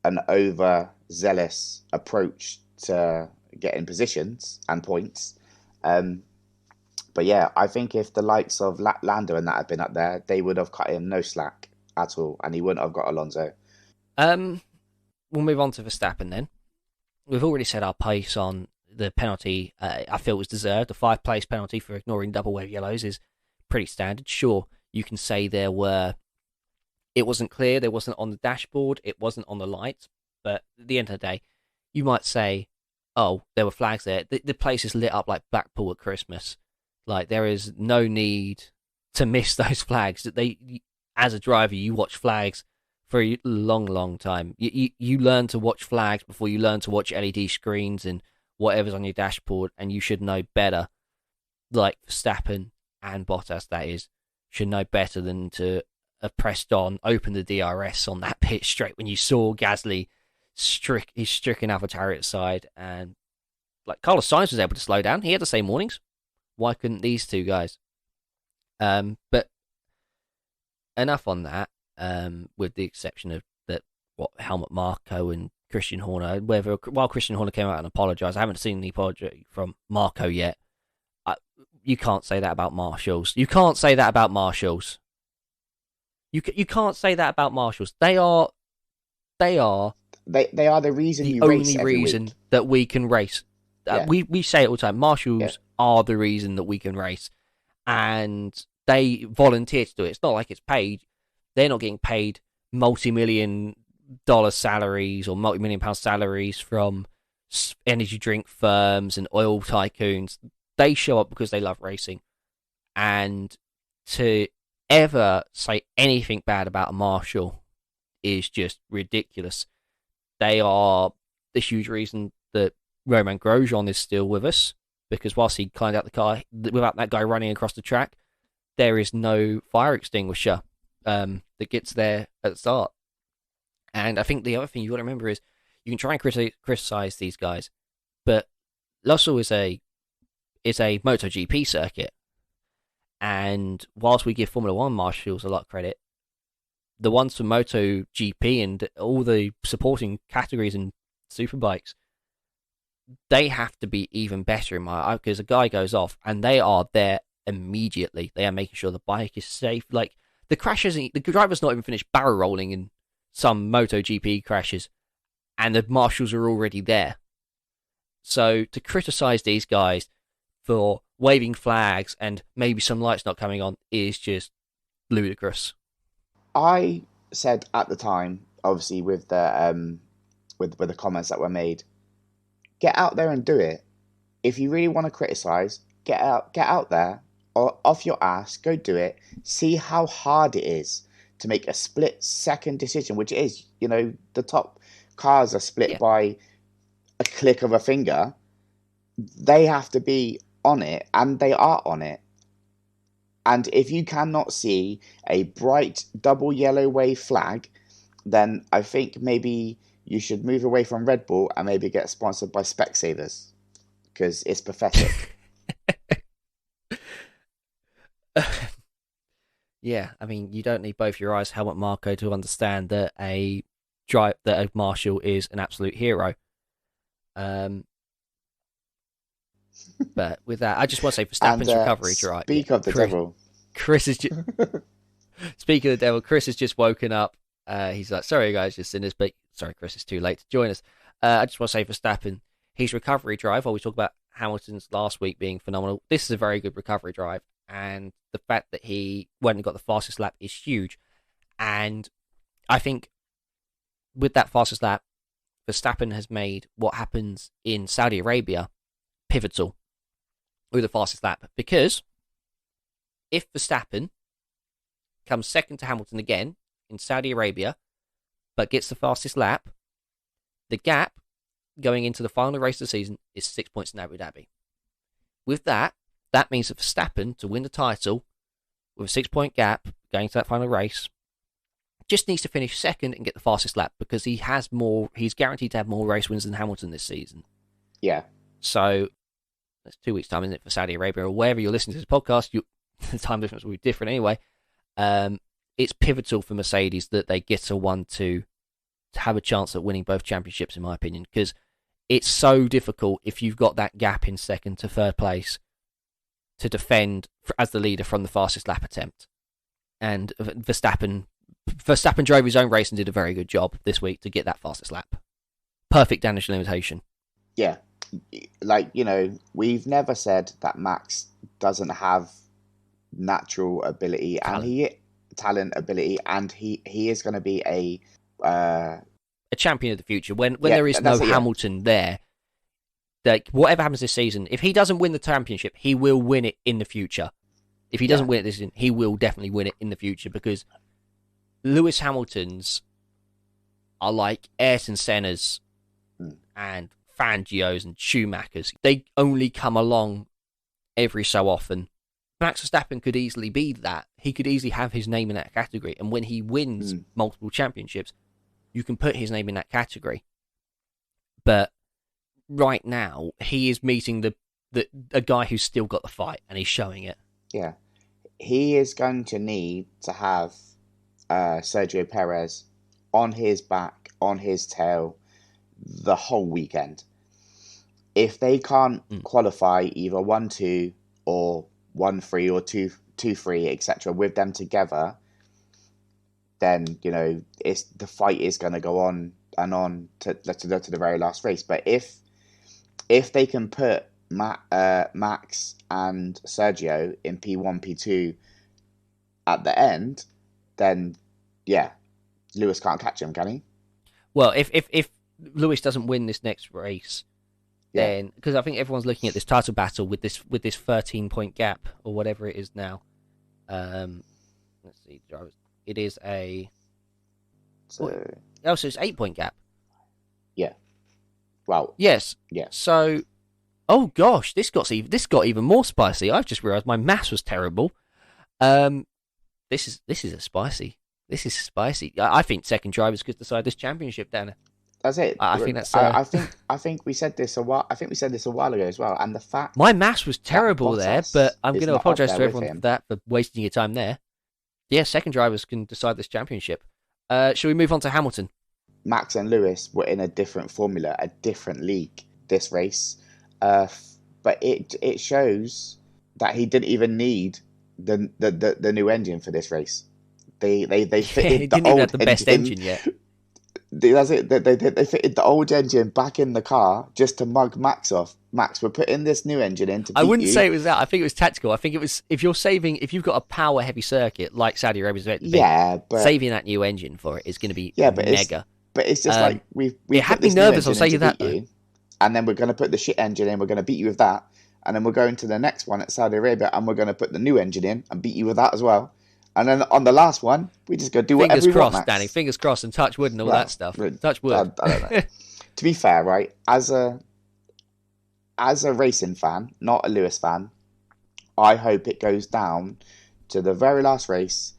an overzealous approach to getting positions and points. Um, but yeah, I think if the likes of Lando and that had been up there, they would have cut him no slack at all, and he wouldn't have got Alonso. Um, we'll move on to Verstappen then. We've already said our pace on the penalty. I feel was deserved. A 5-place penalty for ignoring double wave yellows is pretty standard. Sure, you can say it wasn't clear, there wasn't on the dashboard, it wasn't on the lights, but at the end of the day, you might say, oh, there were flags there. The place is lit up like Blackpool at Christmas. Like, there is no need to miss those flags. As a driver, you watch flags for a long, long time. You learn to watch flags before you learn to watch LED screens and whatever's on your dashboard, and you should know better. Like Verstappen and Bottas, that is, should know better than to have pressed on, open the DRS on that pit straight when you saw Gasly he's stricken AlphaTauri's side, and like Carlos Sainz was able to slow down. He had the same warnings. Why couldn't these two guys? But enough on that. With the exception of that, what Helmut Marko and Christian Horner. While Christian Horner came out and apologised, I haven't seen the apology from Marco yet. You can't say that about Marshalls. You can't say that about Marshalls. You can't say that about Marshalls. They are They are the reason the you race only every reason week. that we can race. Yeah. We say it all the time. Marshalls are the reason that we can race, and they volunteer to do it. It's not like it's paid. They're not getting paid multi-million-dollar salaries or multi-million-pound salaries from energy drink firms and oil tycoons. They show up because they love racing, and to ever say anything bad about a Marshall is just ridiculous. They are the huge reason that Romain Grosjean is still with us, because whilst he climbed out the car without that guy running across the track, there is no fire extinguisher that gets there at the start. And I think the other thing you got to remember is you can try and criticize these guys, but Lossell is a MotoGP circuit, and whilst we give Formula One marshals a lot of credit, the ones for MotoGP and all the supporting categories and superbikes, they have to be even better in my eye, because a guy goes off and they are there immediately. They are making sure the bike is safe. Like the crashes, the driver's not even finished barrel rolling in some MotoGP crashes, and the marshals are already there. So to criticize these guys for waving flags and maybe some lights not coming on is just ludicrous. I said at the time, obviously with the with the comments that were made, get out there and do it. If you really want to criticize, get out there, or off your ass, go do it. See how hard it is to make a split-second decision, which is, the top cars are split by a click of a finger. They have to be on it, and they are on it. And if you cannot see a bright double yellow wave flag, then I think maybe you should move away from Red Bull and maybe get sponsored by Specsavers, because it's pathetic. Yeah, I mean, you don't need both your eyes, Helmut Marko, to understand that a marshal is an absolute hero. But with that, I just want to say Verstappen's recovery drive. Speak of the devil. Chris is speaking of the devil. Chris has just woken up. He's like, "Sorry, guys, just in this, but sorry, Chris, it's too late to join us." I just want to say Verstappen, his recovery drive. While we talk about Hamilton's last week being phenomenal, this is a very good recovery drive, and the fact that he went and got the fastest lap is huge. And I think with that fastest lap, Verstappen has made what happens in Saudi Arabia pivotal with the fastest lap, because if Verstappen comes second to Hamilton again in Saudi Arabia but gets the fastest lap, the gap going into the final race of the season is 6 points in Abu Dhabi. With that means that Verstappen, to win the title with a 6 point gap going to that final race, just needs to finish second and get the fastest lap, because he's guaranteed to have more race wins than Hamilton this season. Yeah. So that's 2 weeks' time, isn't it, for Saudi Arabia, or wherever you're listening to this podcast? The time difference will be different anyway. It's pivotal for Mercedes that they get a 1-2 to have a chance at winning both championships, in my opinion, because it's so difficult if you've got that gap in second to third place to defend as the leader from the fastest lap attempt. And Verstappen drove his own race and did a very good job this week to get that fastest lap. Perfect damage limitation. Yeah. Like, we've never said that Max doesn't have natural ability talent ability, and he is going to be a champion of the future. When there is no Hamilton there, like whatever happens this season, if he doesn't win the championship, he will win it in the future. If he doesn't win it this season, he will definitely win it in the future, because Lewis Hamilton's are like Ayrton Senna's and Fangio's and Schumacher's. They only come along every so often. Max Verstappen could easily be that. He could easily have his name in that category. And when he wins multiple championships, you can put his name in that category. But right now, he is meeting a guy who's still got the fight, and he's showing it. Yeah. He is going to need to have Sergio Perez on his back, on his tail, the whole weekend. If they can't qualify either 1-2 or 1-3 or 2-3, etc., with them together, then it's the fight is going to go on and on to the very last race. But if they can put Max and Sergio in P1, P2 at the end, then yeah, Lewis can't catch him, can he? Well, if Lewis doesn't win this next race, Yeah. then because I think everyone's looking at this title battle with this 13-point gap or whatever it is now. Let's see, drivers. It is a so it's 8-point gap. Yeah. Well. Yes. Yeah. So, oh gosh, this got even more spicy. I've just realised my maths was terrible. This is spicy. This is spicy. I think second drivers could decide this championship, Dan. That's it. I think that's. I think we said this a while. I think we said this a while ago as well. And the fact my maths was terrible there, but I'm going to apologise to everyone for that, for wasting your time there. Yeah, second drivers can decide this championship. Shall we move on to Hamilton? Max and Lewis were in a different formula, a different league this race, but it shows that he didn't even need the new engine for this race. They fitted the old the best engine yet. That's it. They fitted the old engine back in the car just to mug Max off. Max, we're putting this new engine in to beat I wouldn't you. say it was that. I think it was tactical. I think it was if you've got a power heavy circuit like Saudi Arabia, but saving that new engine for it is going to be mega. But it's just like we had me nervous. I'll say you that. And then we're going to put the shit engine in. We're going to beat you with that. And then we're going to the next one at Saudi Arabia, and we're going to put the new engine in and beat you with that as well. And then on the last one, we just go do whatever we want, Fingers Max. crossed, Danny. Fingers crossed and touch wood and all that stuff. Touch wood. I don't know. To be fair, right, as a racing fan, not a Lewis fan, I hope it goes down to the very last race,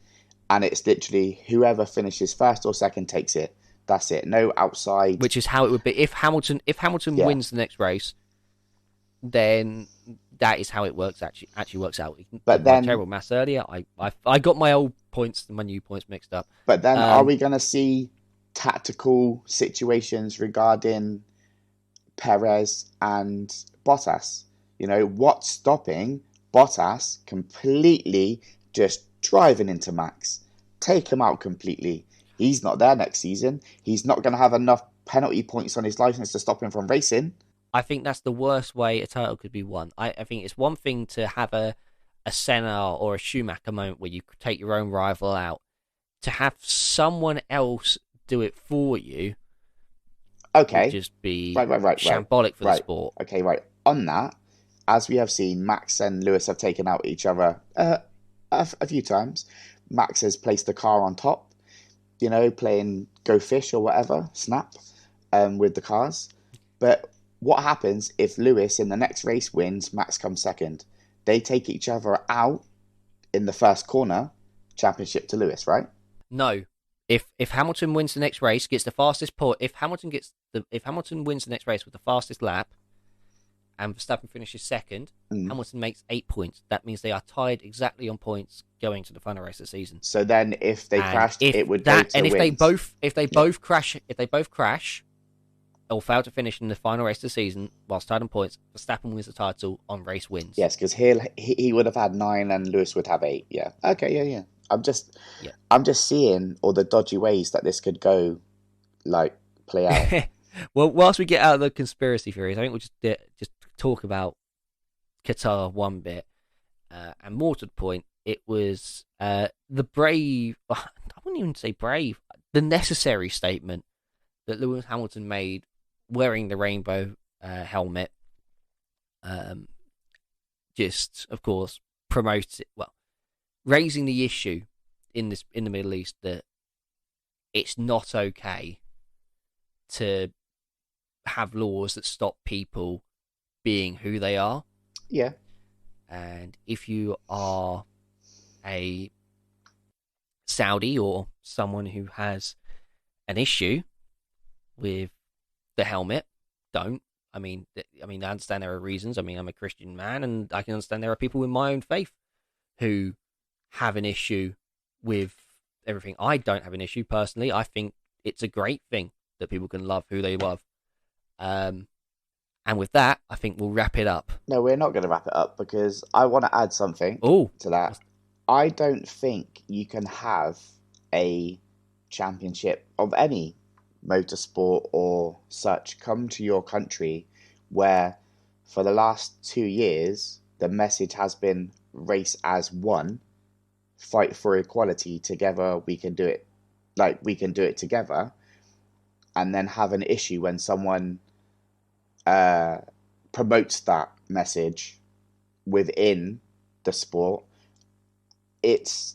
and it's literally whoever finishes first or second takes it. That's it. No outside. Which is how it would be if Hamilton wins the next race. Then that is how it works. Actually works out. But then terrible maths earlier. I got my old points and my new points mixed up. But then, are we going to see tactical situations regarding Perez and Bottas? What's stopping Bottas completely just driving into Max? Take him out completely. He's not there next season. He's not going to have enough penalty points on his license to stop him from racing. I think that's the worst way a title could be won. I think it's one thing to have a Senna or a Schumacher moment where you take your own rival out. To have someone else do it for you, would just be shambolic for the sport. Okay, right. On that, as we have seen, Max and Lewis have taken out each other a few times. Max has placed the car on top, playing Go Fish or whatever, Snap, with the cars. But what happens if Lewis in the next race wins, Max comes second? They take each other out in the first corner, championship to Lewis, right? No. If Hamilton wins the next race, gets the fastest point. If Hamilton wins the next race with the fastest lap, and Verstappen finishes second, Hamilton makes 8 points. That means they are tied exactly on points going to the final race of the season. So then, if they crashed, it would go to and if wins. they both crash, or fail to finish in the final race of the season whilst tied on points, Verstappen wins the title on race wins. Yes, because he would have had 9 and Lewis would have 8. Yeah. Okay. Yeah. I'm just seeing all the dodgy ways that this could go, play out. Well, whilst we get out of the conspiracy theories, I think we'll just talk about Qatar one bit, and more to the point, it was the brave. I wouldn't even say brave. The necessary statement that Lewis Hamilton made, wearing the rainbow helmet, just of course promotes it. Well, raising the issue in the Middle East that it's not okay to have laws that stop people being who they are. Yeah. And if you are a Saudi or someone who has an issue with the helmet, don't. I mean, I understand there are reasons. I mean, I'm a Christian man, and I can understand there are people in my own faith who have an issue with everything. I don't have an issue personally. I think it's a great thing that people can love who they love. And with that, I think we'll wrap it up. No, we're not going to wrap it up because I want to add something to that. I don't think you can have a championship of any motorsport or such come to your country where for the last 2 years the message has been race as one, fight for equality, together we can do it, like we can do it together, and then have an issue when someone promotes that message within the sport. It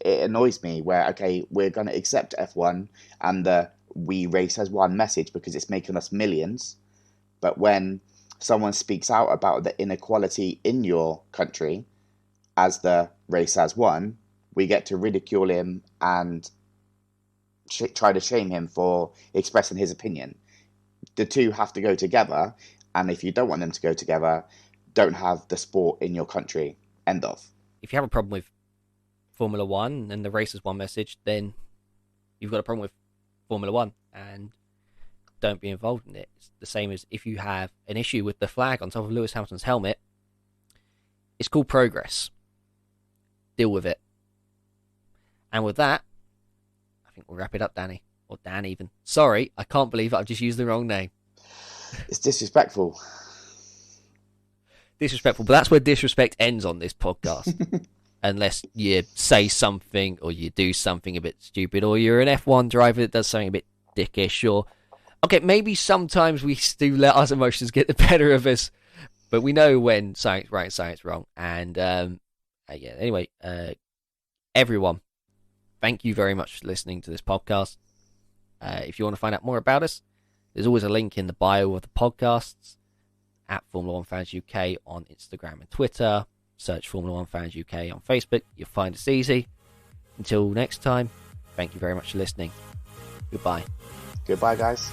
annoys me where, okay, we're going to accept F1 and the we race as one message because it's making us millions, but when someone speaks out about the inequality in your country as the race as one, we get to ridicule him and try to shame him for expressing his opinion. The two have to go together, and if you don't want them to go together, don't have the sport in your country. End of. If you have a problem with Formula One and the race as one message, then you've got a problem with Formula One and don't be involved in it. It's the same as if you have an issue with the flag on top of Lewis Hamilton's helmet. It's called progress. Deal with it. And with that, I think we'll wrap it up, Danny. Or Dan even. Sorry, I can't believe it. I've just used the wrong name. It's disrespectful. Disrespectful, but that's where disrespect ends on this podcast. Unless you say something or you do something a bit stupid, or you're an F1 driver that does something a bit dickish, or okay, maybe sometimes we do let our emotions get the better of us, but we know when science right and science wrong. And anyway, everyone, thank you very much for listening to this podcast. If you want to find out more about us, there's always a link in the bio of the podcasts at Formula One Fans UK on Instagram and Twitter. Search Formula One Fans UK on Facebook. You'll find us easy. Until next time, thank you very much for listening. Goodbye. Goodbye, guys.